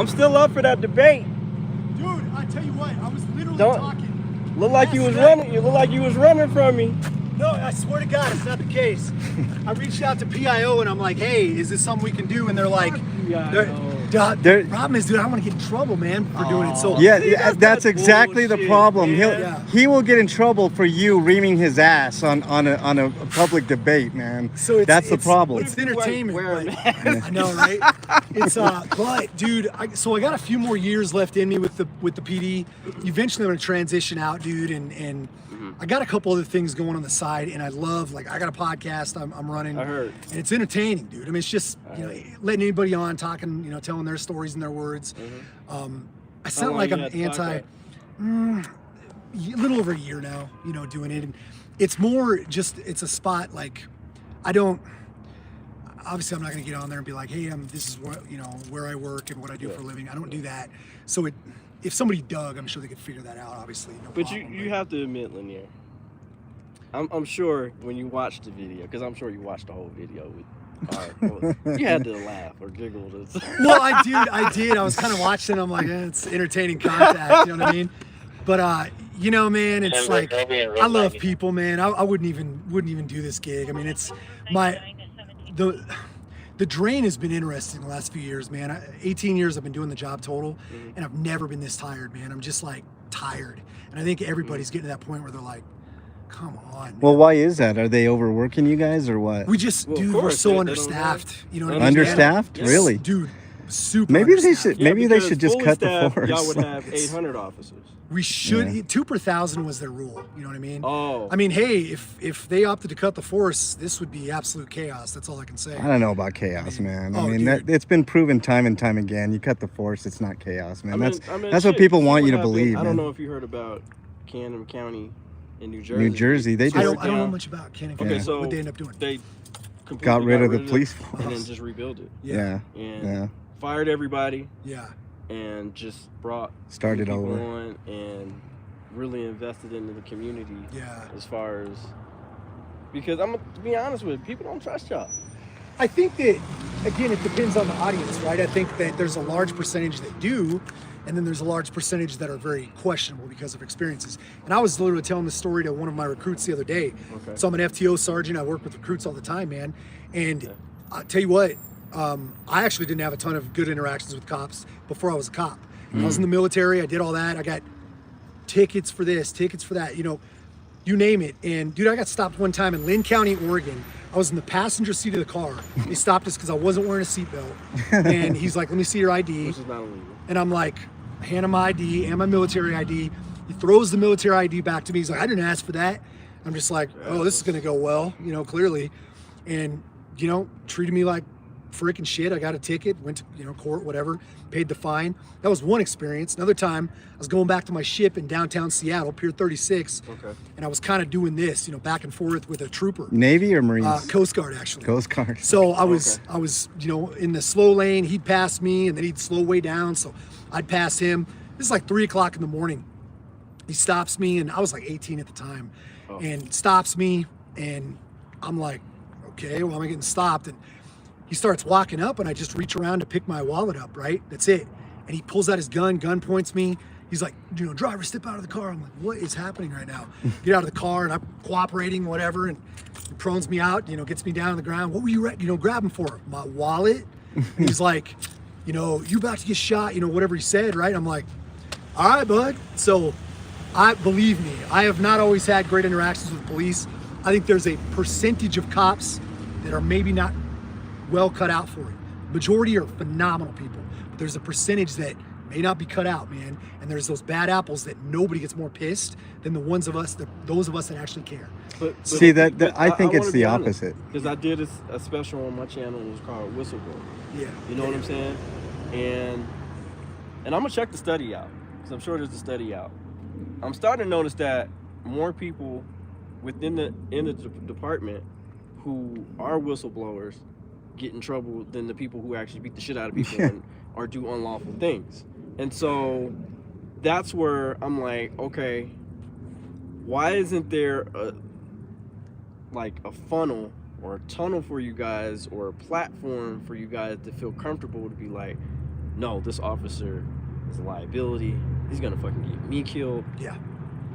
I'm still up for that debate. Dude, I tell you what, I was literally talking. Look like you was running. You look like you was running from me. No, I swear to God, it's not the case. I reached out to PIO and I'm like, hey, is this something we can do? And they're like, the problem is, dude, I don't want to get in trouble, man, for doing it. So yeah, that's exactly the problem. Man. He will get in trouble for you reaming his ass on a public debate, man. So that's the problem. It's entertainment. I know, right? It's but dude, so I got a few more years left in me with the PD. Eventually, I'm gonna transition out, dude, and I got a couple other things going on the side, and I love, like, I got a podcast I'm running. I heard. And it's entertaining, dude. I mean, it's just, letting anybody on, talking, telling their stories and their words. I sound like I'm a little over a year now, doing it. And it's more just, it's a spot, like, obviously I'm not going to get on there and be like, hey, this is what, where I work and what I do for a living. I don't do that. So if somebody dug, I'm sure they could figure that out, obviously. No but problem, you have to admit, Lanier, I'm sure when you watched the video, because I'm sure you watched the whole video you had to laugh or giggle. Well, I did. I was kind of watching. I'm like, it's entertaining contact. You know what I mean? But man, it's like, I love people, man. I wouldn't even do this gig. I mean, it's the drain has been interesting the last few years, man. 18 years I've been doing the job total, and I've never been this tired, man. I'm just like tired, and I think everybody's getting to that point where they're like, come on, man. Well, why is that? Are they overworking you guys or what? We just, we're so understaffed. You know what I mean? Understaffed? Yes. Really? Dude, super Maybe understaffed. they should just cut the force. Y'all would have 800 officers. We should, 2 per 1,000 was their rule. You know what I mean? Oh. I mean, hey, if they opted to cut the force, this would be absolute chaos. That's all I can say. I don't know about chaos, man. I mean, it's been proven time and time again. You cut the force, it's not chaos, man. That's what people want you to believe, I don't know if you heard about Camden County in New Jersey. New Jersey, they just... I don't know much about Candid Convo. Okay, so what they end up doing? They got rid of the police force. And then just rebuilt it. Yeah. And fired everybody. Yeah. And just started over on and really invested into the community. Yeah. As far as, because to be honest with you, people don't trust y'all. I think that, again, it depends on the audience, right? I think that there's a large percentage that do, and then there's a large percentage that are very questionable because of experiences. And I was literally telling this story to one of my recruits the other day. Okay. So I'm an FTO sergeant. I work with recruits all the time, man. And I'll tell you what, I actually didn't have a ton of good interactions with cops before I was a cop. I was in the military. I did all that. I got tickets for this, tickets for that, you name it. And dude, I got stopped one time in Lynn County, Oregon. I was in the passenger seat of the car. They stopped us because I wasn't wearing a seatbelt. And he's like, let me see your ID. Which is not illegal. And I'm like, hand him my ID and my military ID. He throws the military ID back to me. He's like, I didn't ask for that. I'm just like, oh, this is going to go well, clearly. And, treated me like freaking shit. I got a ticket, went to, court, whatever, paid the fine. That was one experience. Another time, I was going back to my ship in downtown Seattle, Pier 36. Okay. And I was kind of doing this, back and forth with a trooper. Navy or Marines? Coast Guard, actually. Coast Guard. So I was, in the slow lane. He'd pass me, and then he'd slow way down. So I'd pass him. This is like 3 o'clock in the morning. He stops me, and I was like 18 at the time, and stops me, and I'm like, okay, well, I'm getting stopped. And he starts walking up, and I just reach around to pick my wallet up, right? That's it. And he pulls out his gun points me. He's like, driver, step out of the car. I'm like, what is happening right now? Get out of the car, and I'm cooperating, whatever, and he prones me out, gets me down on the ground. What were you, grabbing for? My wallet? And he's like, you about to get shot, whatever he said, right? I'm like, all right, bud. So believe me, I have not always had great interactions with police. I think there's a percentage of cops that are maybe not well cut out for it. Majority are phenomenal people, but there's a percentage that may not be cut out, man. And there's those bad apples that nobody gets more pissed than those of us that actually care. But see, I think it's the opposite. Because I did a special on my channel. It was called Whistleblower. Yeah. You know what I'm saying? And I'm gonna check the study out, because I'm sure there's a study out. I'm starting to notice that more people within the department who are whistleblowers get in trouble than the people who actually beat the shit out of people or do unlawful things. And so that's where I'm like, okay, why isn't there a funnel or a tunnel for you guys, or a platform for you guys to feel comfortable to be like, no, this officer is a liability. He's gonna fucking get me killed. Yeah.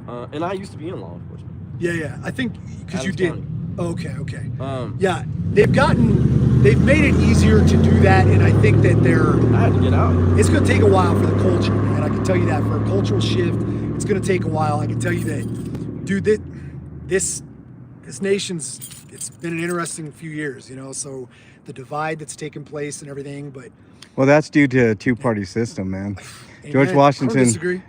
And I used to be in law enforcement. Yeah. I think because you did. County. Okay. Yeah, they've made it easier to do that, and I think that I had to get out. it's going to take a while for the culture, man. I can tell you that for a cultural shift, it's going to take a while. I can tell you that, dude, this nation's, it's been an interesting few years, you know, so the divide that's taken place and everything, but. Well, that's due to a two-party system, man. Amen. George I don't Washington disagree.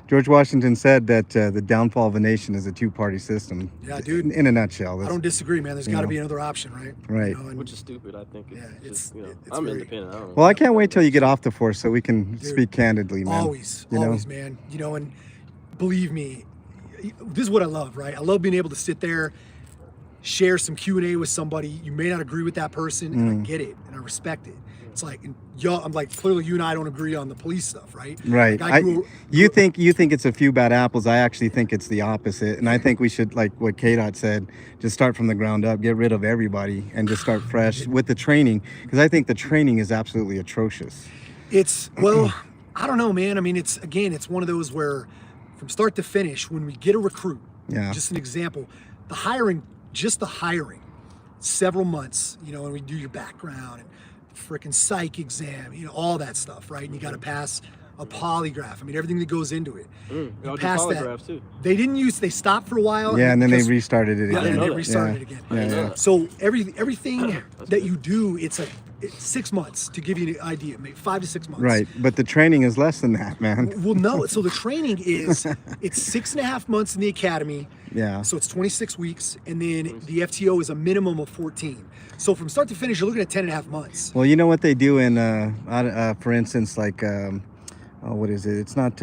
said that the downfall of a nation is a two-party system. Yeah, dude. In a nutshell. I don't disagree, man. There's got to be another option, right? Right. You know, Which is stupid, I think. It's I'm very, independent. I don't know. Well, I can't wait till you get off the force so we can Dude, speak candidly, man. Always, man. You know, and believe me, this is what I love, right? I love being able to sit there, share some Q&A with somebody. You may not agree with that person, and I get it, and I respect it. It's like, I'm like, clearly you and I don't agree on the police stuff, right? Right. Like you think it's a few bad apples. I actually think it's the opposite. And I think we should, like what KDot said, just start from the ground up, get rid of everybody, and just start fresh with the training. Because I think the training is absolutely atrocious. Well, I don't know, man. I mean, it's one of those where from start to finish, when we get a recruit, just an example, the hiring, several months, you know, and we do your background and freaking psych exam, you know, all that stuff, right? And you got to pass a polygraph. I mean, everything that goes into it. You pass polygraphs too. They stopped for a while. Yeah, and then they restarted it again. Yeah, and they restarted it again. Yeah. So everything that you do, it's 6 months to give you an idea, maybe 5 to 6 months. Right, but the training is less than that, man. Well, no. So the training is, it's 6.5 months in the academy. Yeah. So it's 26 weeks, and then the FTO is a minimum of 14. So from start to finish, you're looking at 10.5 months. Well, you know what they do in, for instance, like, what is it? It's not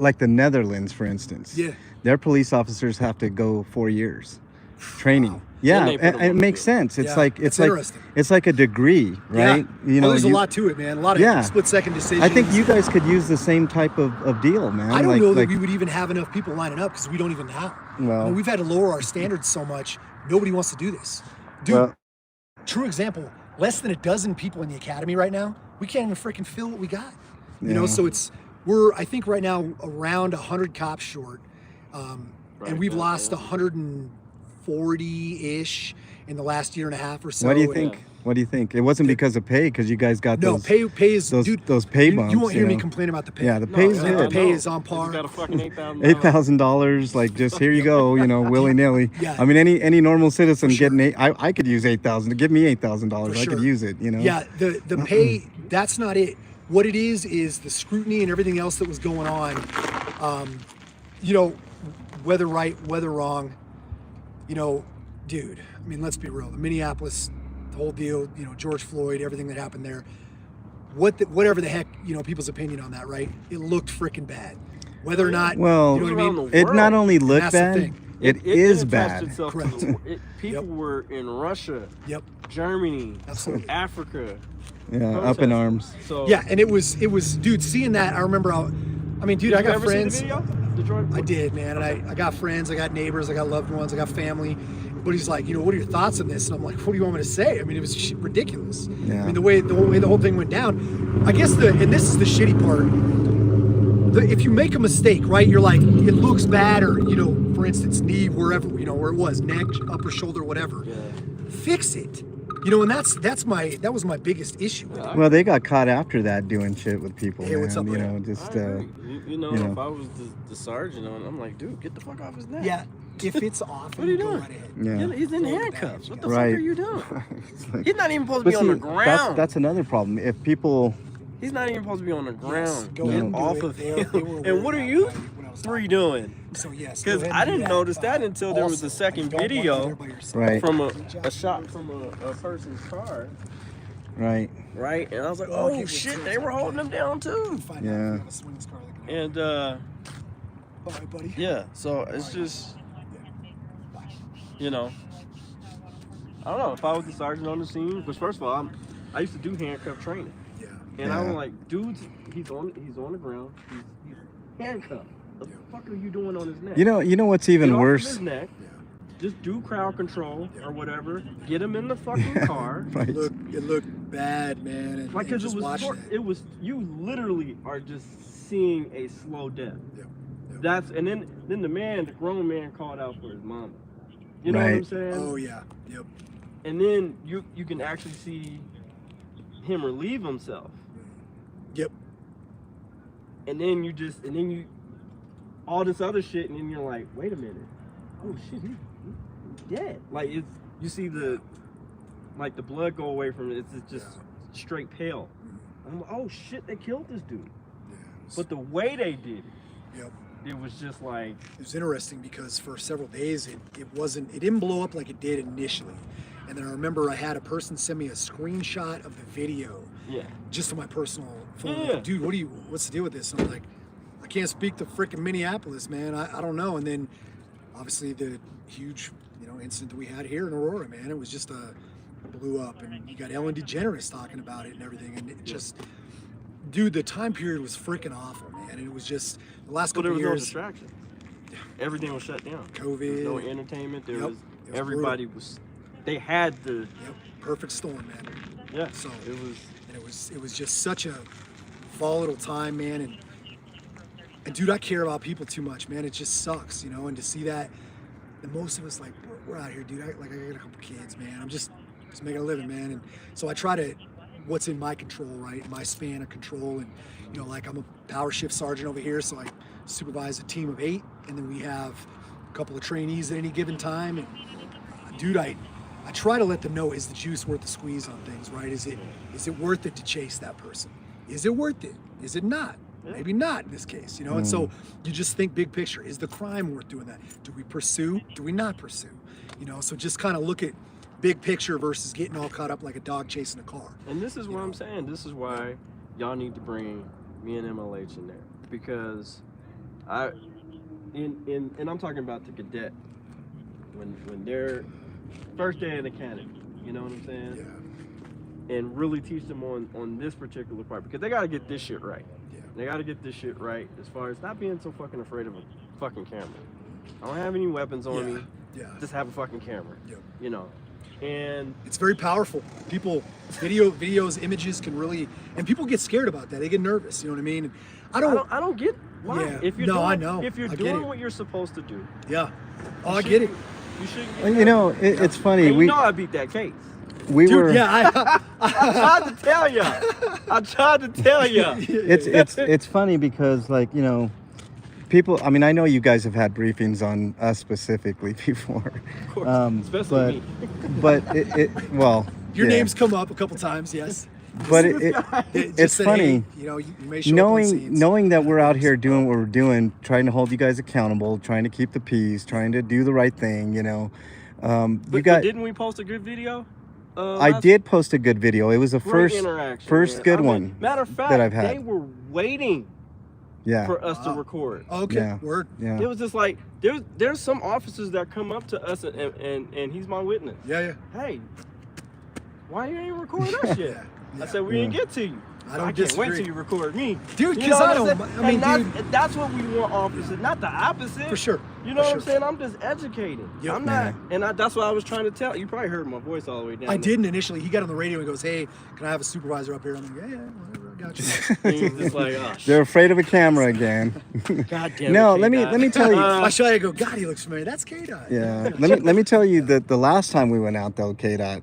like the Netherlands, for instance. Yeah. Their police officers have to go 4 years training. Wow. Yeah, and it makes sense. It's like a degree, right? Yeah. You know, there's a lot to it, man. A lot of split-second decisions. I think you guys could use the same type of deal, man. I don't know that we would even have enough people lining up because we don't even have. Well, I mean, we've had to lower our standards so much. Nobody wants to do this. Dude, true example, less than a dozen people in the academy right now. We can't even freaking fill what we got. You know, so we're I think right now around 100 cops short. And we've lost 140-ish in the last year and a half or so. What do you think? What do you think? It wasn't because of pay, because you guys got those. No, pay is those pay bumps. You won't hear me complain about the pay. Yeah, the pay is good. The pay is on par. You got a fucking $8,000, like just here you go, you know, willy nilly. Yeah. I mean, any normal citizen getting I could use $8,000. Give me $8,000. I could use it. You know. Yeah, the pay. That's not it. What it is the scrutiny and everything else that was going on. You know, whether right, whether wrong. You know, dude. I mean, let's be real. The Minneapolis, the whole deal. You know, George Floyd, everything that happened there. Whatever the heck, you know, people's opinion on that, right? It looked freaking bad. Whether or not, well, you know what I mean? It not only looked bad, it is bad. People were in Russia, Germany, absolutely, Africa. Yeah, up in arms. So yeah, and it was, dude. Seeing that, I remember. I mean, dude, I got friends. I did, man. And I got friends, I got neighbors, I got loved ones, I got family. But he's like, you know, what are your thoughts on this? And I'm like, what do you want me to say? I mean, it was ridiculous. Yeah. I mean, the way the whole thing went down. I guess and this is the shitty part. If you make a mistake, right, you're like, it looks bad, or, you know, for instance, knee, wherever, you know, where it was, neck, upper shoulder, whatever. Yeah. Fix it. You know, and that was my biggest issue. Well, they got caught after that doing shit with people. Hey, what's up, you know, just you know, if I was the sergeant, I'm like, dude, get the fuck off his neck. Yeah, if it's off, what are you doing? Right ahead. Yeah, he's in handcuffs. What the fuck are you doing? Like, he's not even supposed to be on the ground. That's another problem. If people, he's not even supposed to be on the ground. Go Get off of him. And what are you three doing? So yes, because I didn't notice that until there was the second video from a shot from a person's car. Right. And I was like, oh shit, they were holding him down too. Yeah. And yeah, so it's just, you know, I don't know, if I was the sergeant on the scene, because first of all, I used to do handcuff training. And I was like, dude, he's on the ground, he's handcuffed. What the fuck are you doing on his neck? You know what's even worse? His neck, just do crowd control or whatever. Get him in the fucking car. Look, It looked bad, man. And, Like, and because just watching it. it was, you literally are just seeing a slow death. Yep. Yep. That's, and then the grown man called out for his mama. You know what I'm saying? Oh yeah. Yep. And then you can actually see him relieve himself. Yep. And then you all this other shit, and then you're like, wait a minute, oh shit, he's dead. Like, it's, you see the blood go away from it. It's just straight pale. I'm like, oh shit, they killed this dude. Yeah, But the way they did it, yep. it was just like, It was interesting because for several days it didn't blow up like it did initially. And then I remember I had a person send me a screenshot of the video yeah, just on my personal phone. Yeah. Like, dude, what's the deal with this? And I'm like, I can't speak to frickin' Minneapolis, man. I don't know. And then obviously the huge, incident that we had here in Aurora, man, it was just blew up, and you got Ellen DeGeneres talking about it and everything. And it just, dude, the time period was freaking awful, man. And it was just the last but couple there was no years. distraction. Everything was shut down. COVID. There was no entertainment. There Yep. was, It was everybody brutal. was, they had the, Yep, perfect storm, man. yeah, So it was it was just such a volatile time, man. And dude, I care about people too much, man. It just sucks, And to see that, and most of us, like, we're out here, dude. I got a couple kids, man. I'm just making a living, man. And so I try to, what's in my control, right? My span of control. And like, I'm a power shift sergeant over here, so I supervise a team of 8, and then we have a couple of trainees at any given time. And dude, I try to let them know, is the juice worth the squeeze on things, right? Is it worth it to chase that person? Is it worth it? Is it not? Yeah. Maybe not in this case, And so you just think big picture. Is the crime worth doing that? Do we pursue? Do we not pursue? So just kind of look at big picture versus getting all caught up like a dog chasing a car. And this is what I'm saying. This is why y'all need to bring me and MLH in there, because and I'm talking about the cadet when they're first day in the academy. You know what I'm saying? Yeah. And really teach them on this particular part, because they got to get this shit right. Yeah. They got to get this shit right as far as not being so fucking afraid of a fucking camera. I don't have any weapons on me. Yeah. Just have a fucking camera. Yep. And It's very powerful. People, videos, images can really, and people get scared about that. They get nervous. You know what I mean? And I don't get why. Yeah. If you're No, doing, I know. If you're I get doing it. what you're supposed to do, Yeah. Oh, I get it. you shouldn't get Well, nervous. it's funny. And I beat that case. We Dude, were. yeah. I tried to tell you. I tried to tell you. It's funny because, like, people. I mean, I know you guys have had briefings on us specifically before. Of course, especially me. But well, Your yeah. name's come up a couple times, yes. But Just it's said, funny. hey, you may show up on scenes. knowing that we're out here doing what we're doing, trying to hold you guys accountable, trying to keep the peace, trying to do the right thing. But didn't we post a good video? I did post a good video. It was the Great first interaction, man. good one. Matter of fact, that I've had. they were waiting Yeah. for us to record. Okay, Yeah. word. Yeah. It was just like there's some officers that come up to us and he's my witness. Yeah. Hey, why you ain't recording us yet? Yeah. I said we didn't get to you. I don't can't disagree. wait till you record me, Dude, You 'cause know I what I'm don't- saying? I mean, And that's what we want, officers, not the opposite. For sure. You know For what I'm sure. saying? I'm just educating. Yep. I'm not, and that's what I was trying to tell you. Probably heard my voice all the way down. I there. didn't initially. He got on the radio and goes, "Hey, can I have a supervisor up here?" I'm like, "Yeah, whatever, I got you." And he was just like, oh, They're afraid of a camera again. God damn it. No, K-Dot. let me tell you. I show you, I go, "God, he looks familiar. That's KDot." Yeah, let me tell you that the last time we went out though, KDot,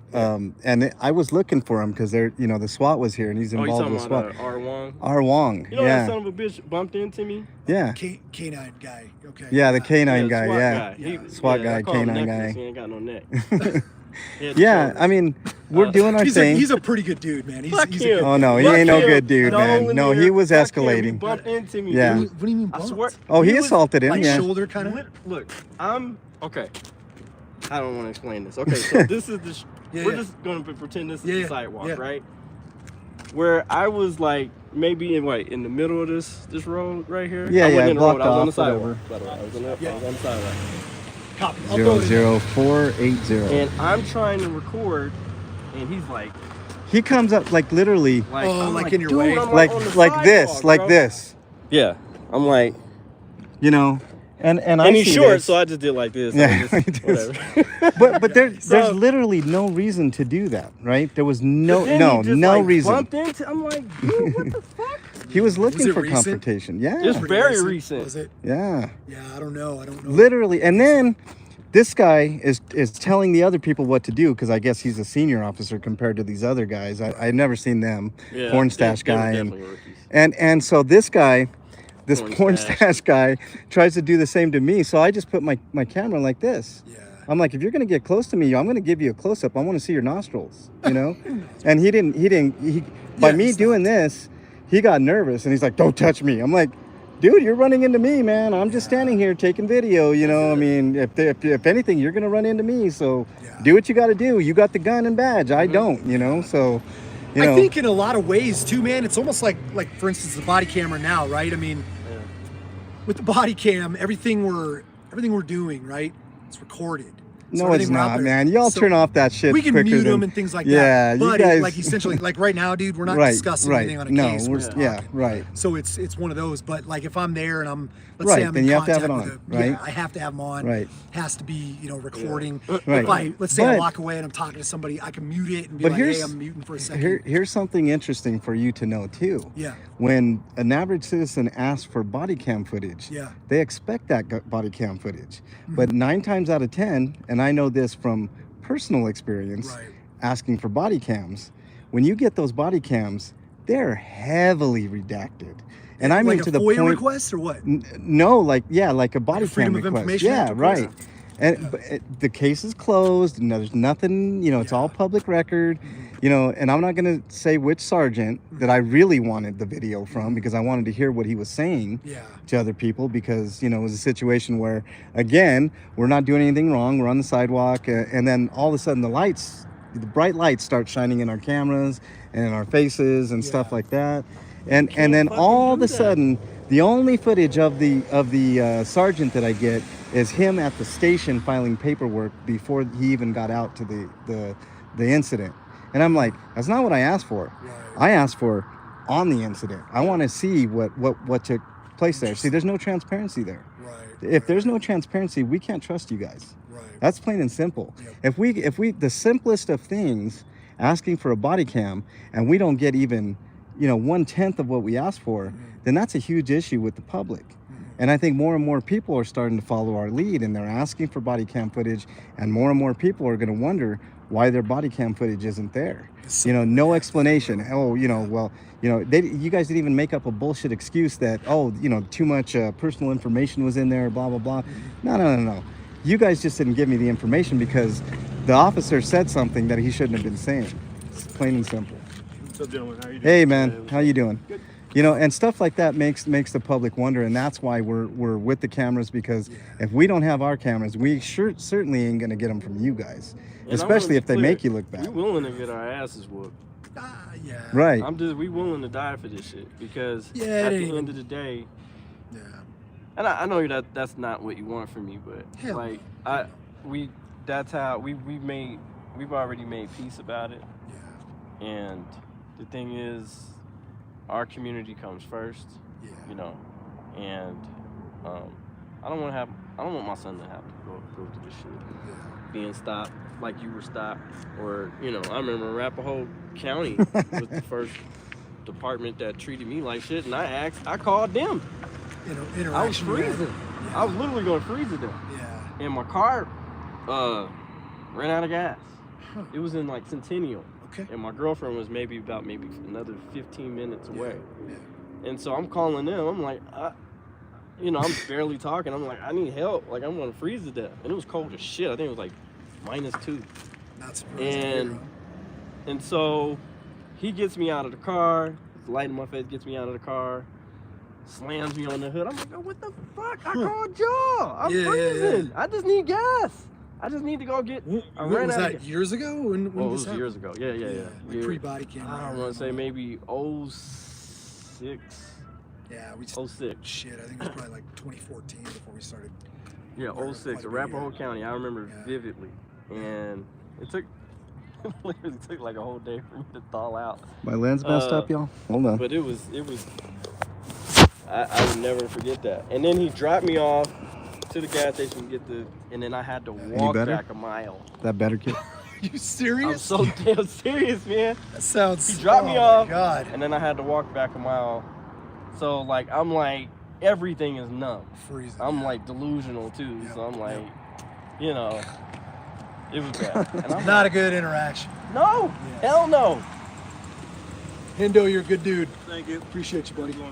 I was looking for him because the SWAT was here and he's Oh, you involved talking with about SWAT. R. Wong? R. Wong, You know yeah, that son of a bitch bumped into me? yeah, K9 guy. Okay. yeah, the K9 Yeah, guy, SWAT yeah, guy. He- SWAT I guy, call him K9 necklace. guy. He ain't got no neck. Yeah, I mean, we're doing our thing. He's a pretty good dude, man. Fuck He's him. a Oh no, he Fuck ain't no him. good dude, man. No, he was Fuck him. He escalating. bumped into me. Yeah. dude. What do you mean? I Bumped? swear. Oh, he was assaulted him, Like yeah. shoulder kind of. Look, I'm okay. I don't want to explain this. Okay, so this is the. Yeah, we're yeah. just gonna pretend this is Yeah, the sidewalk, yeah. right? Where I was like maybe in the middle of this road right here. Yeah, I yeah, wasn't in the road. blocked I was on the off, sidewalk. whatever. By the way, I was Yeah. on the sidewalk. Copy. I'll throw it in. 00480. And I'm trying to record, and he's like, He comes up like literally Oh, I'm like in your dude, way? I'm like on the this, sidewalk, like bro. this. Yeah, I'm like, You know, And And he's see short, this. so I just did like this. Yeah, I just, whatever. but there's So- literally no reason to do that, right? There was no But then he just, like, reason. bumped into, I'm like, dude, what the fuck? He was looking it for recent? confrontation. Yeah, It's Pretty very recent. Was it? yeah, Yeah, I don't know. literally. And then this guy is telling the other people what to do because I guess he's a senior officer compared to these other guys. I never seen them. Yeah, Porn stash they were guy definitely rookies. and so this guy, this Porn porn stash. stash guy, tries to do the same to me. So I just put my camera like this. Yeah. I'm like, if you're gonna get close to me, I'm gonna give you a close up. I want to see your nostrils, you know. And he by Yeah, me stop. doing this, he got nervous and he's like, don't touch me. I'm like, dude, you're running into me, man. I'm just standing here taking video, you know. I mean, if anything, you're gonna run into me. So Yeah. do what you got to do. You got the gun and badge. I don't, you know. So, you know. I think in a lot of ways too, man. It's almost like for instance the body camera now, right? I mean, Yeah. with the body cam, everything we're doing, right? It's recorded. So No, it's everything we're out not, there- man. Y'all so turn off that shit. We can quicker mute than, them and things like yeah, that. you But guys, like essentially, like right now, dude, we're not right, discussing right. anything on a No, case. we're just yeah, talking. right. So it's one of those. But like if I'm there and let's Right, say I'm then in you have to have contact it with on, right? Yeah, I have to have them on. Right. Has to be recording. Right. Let's say I But- walk away and I'm talking to somebody, I can mute it and be But like, hey, here's- I'm muting for a second. Here's something interesting for you to know too. Yeah. When an average citizen asks for body cam footage, Yeah. they expect that body cam footage. But 9 times out of 10, and I know this from personal experience, Right. asking for body cams, when you get those body cams, they're heavily redacted. And I mean like to a the FOIA point. request or what? No, like a body Freedom cam of request. Information Yeah, Act request? right. And but the case is closed. And there's nothing. It's all public record. And I'm not gonna say which sergeant that I really wanted the video from because I wanted to hear what he was saying Yeah. to other people because it was a situation where again we're not doing anything wrong. We're on the sidewalk, and then all of a sudden the bright lights start shining in our cameras and in our faces and stuff Yeah. like that. And then fucking all of do a that. sudden, the only footage of the sergeant that I get is him at the station filing paperwork before he even got out to the incident. And I'm like, that's not what I asked for. Right. I asked for on the incident. I want to see what took place there. See, there's no transparency there. Right. If there's no transparency, we can't trust you guys. Right. That's plain and simple. Yep. If we the simplest of things, asking for a body cam, and we don't get even 1/10 of what we asked for, then that's a huge issue with the public. And I think more and more people are starting to follow our lead, and they're asking for body cam footage, and more people are going to wonder why their body cam footage isn't there. No explanation. Oh, well, you guys didn't even make up a bullshit excuse that too much personal information was in there, blah blah blah. No. You guys just didn't give me the information because the officer said something that he shouldn't have been saying. It's plain and simple. What's up, gentlemen? How are you doing? Hey man, how you doing? Good. And stuff like that makes the public wonder, and that's why we're with the cameras, because if we don't have our cameras, we certainly ain't gonna get them from you guys, And I especially wanna if they be make clear, you look bad. We willing to get our asses whooped. Yeah. Right. We willing to die for this shit because Yeah, at it the ain't end of the day, Yeah. and I know that's not what you want from me, but Hell like no. that's how we've already made peace about it. Yeah. And the thing is, our community comes first, Yeah. and I don't want my son to have to go through this shit, being stopped like you were stopped, or I remember Arapahoe County was the first department that treated me like shit, and I called them. Interaction. I was freezing. Yeah. I was literally going to freeze to them, Yeah. and my car ran out of gas. It was in like Centennial. Okay. And my girlfriend was maybe another 15 minutes away. Yeah. And so I'm calling them. I'm like, I'm barely talking. I'm like, I need help. Like, I'm going to freeze to death. And it was cold as shit. I think it was like -2. Not surprising. And so he gets me out of the car. The light in my face gets me out of the car. Slams me on the hood. I'm like, oh, what the fuck? I called y'all. I'm freezing. I just need gas. I just need to go get. I When ran was out that? of gas. Years ago? When Oh, it this was happened? years ago. Yeah. Like pre-body cam. I don't want to say maybe 06. Yeah, we just 06. shit. I think it was probably like 2014 before we started. Yeah, Quite a 06. bit, Arapahoe yeah. County. I remember Yeah. vividly. And it literally took like a whole day for me to thaw out. My lens messed up, y'all. Hold on. But it was I would never forget that. And then he dropped me off to the gas station, and then I had to walk back a mile. That better, kid? Are you serious? I'm so damn serious, man. That sounds. He dropped me off, God. and then I had to walk back a mile. So like I'm like everything is numb. Freezing. I'm like delusional too. Yep, So I'm like, yep. you know, it was bad. And I'm Not a good interaction. no, Yes. hell no. Hendo, you're a good dude. Thank you. Appreciate you, buddy. You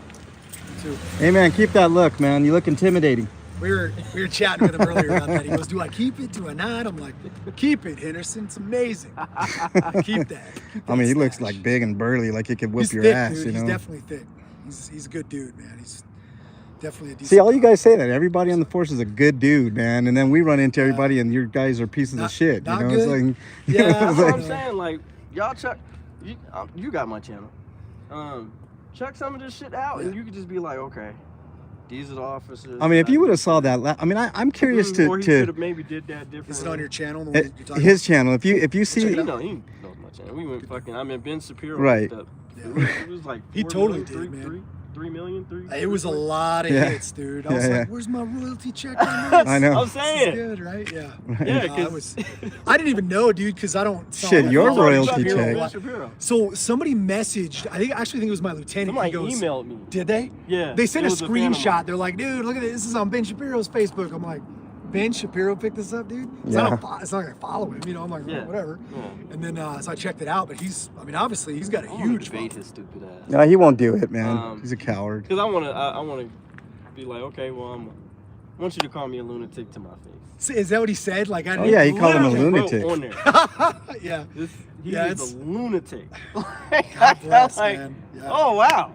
too. Hey man, keep that look, man. You look intimidating. We were chatting with him earlier about that. He goes, "Do I keep it? Do I not?" I'm like, "Keep it, Henderson. It's amazing. Keep that." Keep I mean, he that looks stash." like big and burly, like he could whip He's your thick, ass, dude. you know. He's definitely thick. He's a good dude, man. He's definitely a decent. See, all you guy. guys say that. Everybody on the force is a good dude, man. And then we run into everybody, and your guys are pieces Not- of shit. not You know, good. it's like, Yeah, it's That's what like- I'm saying. Like y'all check, you got my channel. Check some of this shit out, and you could just be like, okay, these are the officers. I mean, if you would have saw that, I mean, I'm curious or he could to have maybe did that different. Is it on your channel? The one you're talking his channel. If you He see, knows my channel. We went fucking. I mean, Ben Shapiro. Right. looked up. Yeah. It was like He 4 totally million, did, man. 3 million, 3. It was a lot of Yeah. hits, dude. I Yeah, was yeah. like, "Where's my royalty check on this?" I know. I'm This is saying. good, right? Yeah. Yeah, No, I didn't even know, dude, because I don't. Shit, your follow royalty Shapiro a check. lot. Shapiro. So somebody messaged. I actually think it was my lieutenant. Somebody He goes, emailed me. Did they? Yeah. They sent it a was fan of screenshot. mine. They're like, "Dude, look at this. This is on Ben Shapiro's Facebook." I'm like, "Ben Shapiro picked this up, dude." It's Yeah. not like I follow him, you know. I'm like, Yeah. "Oh, whatever." Yeah. And then so I checked it out, but obviously he's got a I wanna huge debate following. his stupid ass. no, he won't do it, man. Um, He's a coward. Because I wanna be like, okay, well, I want you to call me a lunatic to my face. Is that what he said? Like, I Oh, yeah, he called him a Literally lunatic. wrote on there. yeah. He Yeah, is a lunatic. God bless, Like, man. Yeah. oh wow.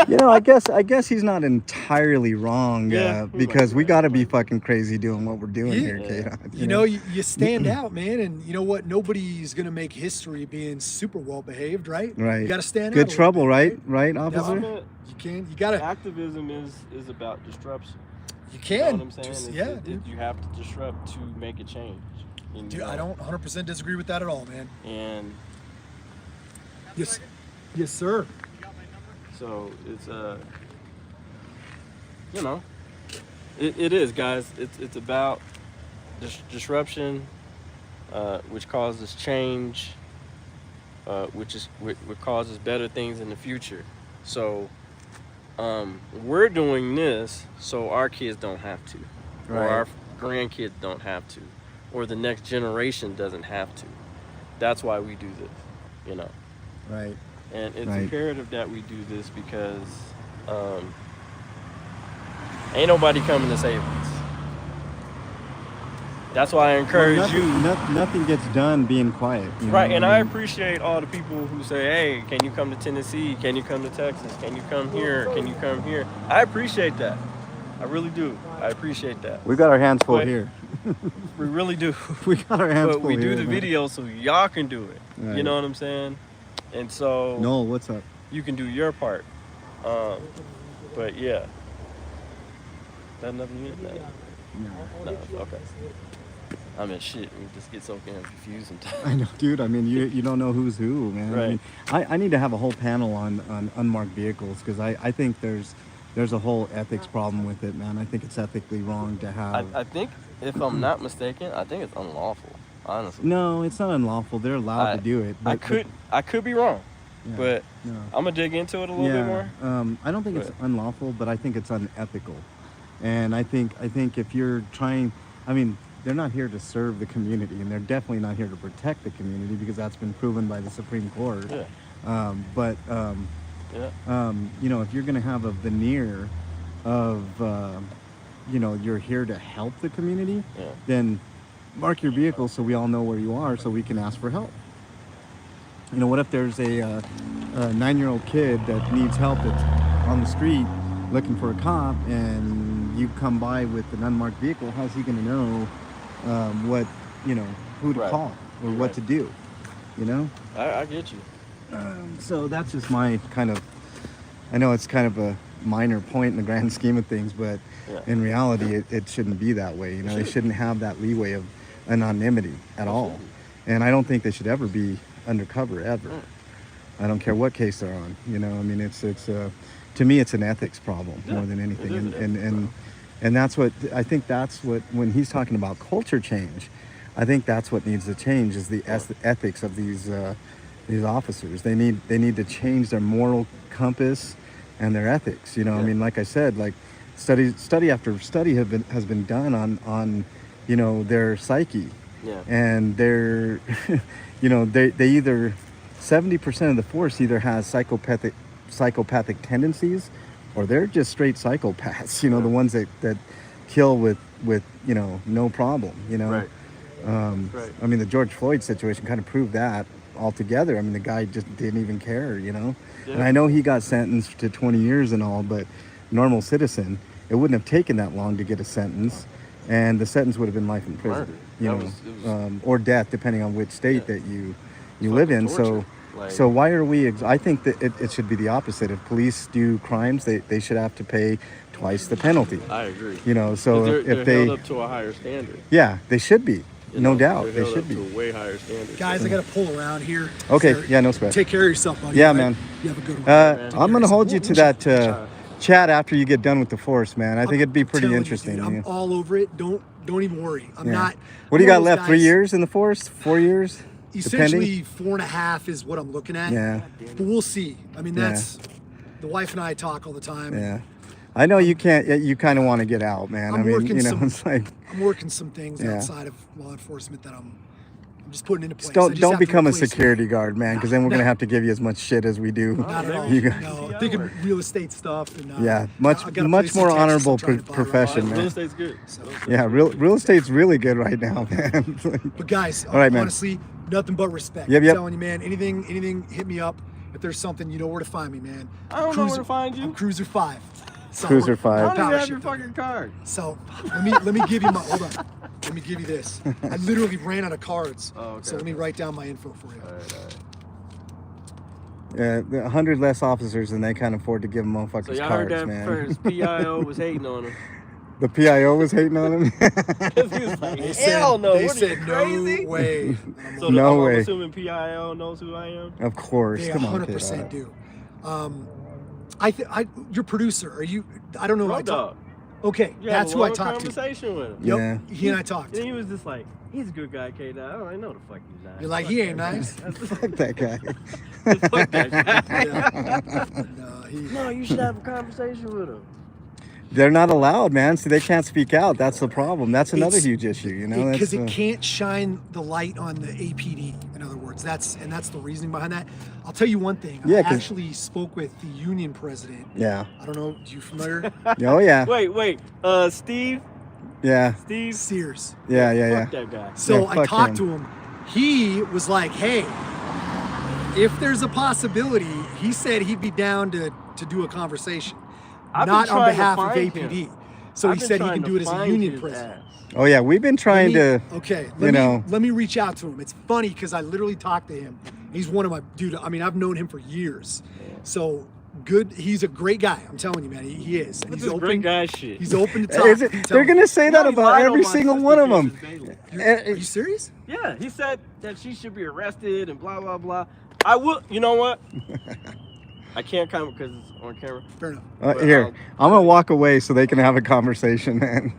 You know, I guess he's not entirely wrong, Yeah, he because might we be got to right. be fucking crazy doing what we're doing Yeah. here, Yeah. Kate. You know, you stand out, man, and you know what? Nobody's gonna make history being super well behaved, right? Right. You gotta stand out. Good a little trouble, bit, right? Right, officer? Definitely. You can. You gotta. Activism is about disruption. You You know can. what I'm saying? Just- It's- yeah, dude. you have to disrupt to make a change. And, Dude, I don't 100% disagree with that at all, man. And Yes, yes, sir. so it's you know, it is, guys. It's about disruption, which causes change, which causes better things in the future. So we're doing this so our kids don't have to, or Right. our grandkids don't have to, or the next generation doesn't have to. That's why we do this, you know. Right. And it's Right. imperative that we do this because ain't nobody coming to save us. That's why I encourage Nothing gets done being quiet. You Right, know? and I appreciate all the people who say, hey, can you come to Tennessee? Can you come to Texas? Can you come here? Can you come here? I appreciate that. I really do. I appreciate that. We got our hands full But- here. We really do. We got our hands But full we here. do the man. video so y'all can do it. Right. You know what I'm saying? And so Noel, what's up? you can do your part. But yeah. That nothing you no. No, okay. I mean, shit, we just get so damn confused sometimes. I know, dude. I mean, you don't know who's who, man. I Right. mean, I need to have a whole panel on unmarked vehicles because I think there's a whole ethics problem with it, man. I think it's ethically wrong to have. I think, if I'm not mistaken, I think it's unlawful, honestly. No, it's not unlawful. They're allowed to do it. I could be wrong, yeah, but no. I'm gonna dig into it a little bit more. I don't think it's unlawful, but I think it's unethical. And I think if you're trying, I mean, they're not here to serve the community, and they're definitely not here to protect the community because that's been proven by the Supreme Court. Yeah. Yeah. You know, if you're going to have a veneer of, you know, you're here to help the community, Yeah. then mark your vehicle so we all know where you are so we can ask for help. You know, what if there's a 9-year-old kid that needs help that's on the street looking for a cop and you come by with an unmarked vehicle? How's he going to know what, you know, who to Right. call or what to do, you know? I get you. So that's just my kind of, I know it's kind of a minor point in the grand scheme of things, but Yeah. in reality, it shouldn't be that way. You know, they shouldn't have that leeway of anonymity at all. And I don't think they should ever be undercover ever. I don't care what case they're on. You know, I mean, it's to me, it's an ethics problem more than anything. It is an ethics And that's what I think. That's what, when he's talking about culture change, I think that's what needs to change is the ethics of these officers. They need to change their moral compass and their ethics. You know, I mean, like I said, like study after study has been done on you know, their psyche. Yeah. And they're you know, they either 70% of the force either has psychopathic tendencies, or they're just straight psychopaths. You know, the ones that kill with you know, no problem. You know. Right. I mean, the George Floyd situation kind of proved that altogether. I mean, the guy just didn't even care, you know. Yeah. And I know he got sentenced to 20 years and all, but normal citizen, it wouldn't have taken that long to get a sentence, and the sentence would have been life in prison, you know, or death, depending on which state that you live in. Torture. So why are we? I think that it should be the opposite. If police do crimes, they should have to pay twice the penalty. I agree. You know, so they're if they held up to a higher standard. yeah, they should be. You No know, doubt, they're they held should up be. to a way higher standard. Guys, I got to pull around here. Okay, Sir, yeah, no sweat. Take care of yourself, buddy. Yeah, all right? man. You have a good one. I'm gonna hold you to that chat after you get done with the force, man. I think it'd be pretty Telling you, interesting. dude, I'm yeah. all over it. Don't even worry. I'm Yeah. not. What do you I'm got one of those left? 3 guys- years in the force? 4 years? Essentially 4.5 is what I'm looking at. Yeah. But we'll see. I mean, Yeah. that's the wife and I talk all the time. Yeah. I know you can't. You kind of want to get out, man. I'm I mean, working you know, some- it's like I'm working some things Yeah. outside of law enforcement that I'm just putting into place. I don't just don't have to become a replace security guard, man, because then we're No. gonna have to give you as much shit as we do. Not at all. You got- No, I'm thinking real estate stuff. And, Yeah, much I got a much place in more Texas honorable I'm trying to buy right profession, now. Real man. estate's good. Yeah, real estate's really good right now, man. But guys, All right, man. honestly, nothing but respect. Yep, I'm yep. telling you, man. Anything, hit me up. If there's something, you know where to find me, man. I don't know where to find you. I'm Cruiser 5. So Cruiser I 5. don't even Power have your ship, fucking card. So let me give you my hold on. Let me give you this. I literally ran out of cards. Oh, okay, So let me write down my info for you. All right. Yeah, 100 less officers, and they can't afford to give them motherfuckers So y'all cards, heard that man. first. PIO was hating on him. The PIO was hating on him. He was like, They hell no. They What are you, said crazy? no way. So No I'm way. assuming PIO knows who I am. Of course, They come on, 100% kid. do. Your producer, are you? I don't know. Road Dog. Okay, You had that's a who I long talked to. conversation with him. Yep, Yeah. he and I talked. And he was just like, he's a good guy, KDot. I don't know the fuck he's not. You're like, Fuck he ain't that nice. guy. Fuck that guy. Fuck that guy. Yeah. No, you should have a conversation with him. They're not allowed, man. See, they can't speak out. That's the problem. That's another It's- huge issue, you know. Because That's, it can't shine the light on the APD. In other words, that's the reasoning behind that. I'll tell you one thing. Yeah, I 'cause- actually spoke with the union president. Yeah. I don't know. Do you familiar? Oh yeah. Wait. Steve Yeah. Sears. Yeah. Yeah. Fuck Yeah. that guy. So Yeah, I fuck talked him. to him. He was like, "Hey, if there's a possibility," he said he'd be down to do a conversation, I've been not on trying to behalf of find APD. him. So I've he been said he trying can to do it as a find union his president. ass. Oh yeah. We've been trying to. Okay, you know. let me reach out to him. It's funny because I literally talked to him. He's one of my dude. I mean, I've known him for years. So good. He's a great guy. I'm telling you, man. He is. And What's he's this open. great guy shit? He's open to talk. Is it, I'm they're telling gonna say that He about lied on every my single sister one of them. Chris's baby. you. Are you serious? Yeah, he said that she should be arrested and blah blah blah. I will. You know what? I can't comment because it's on camera. Fair enough. Here, I'm gonna walk away so they can have a conversation, man.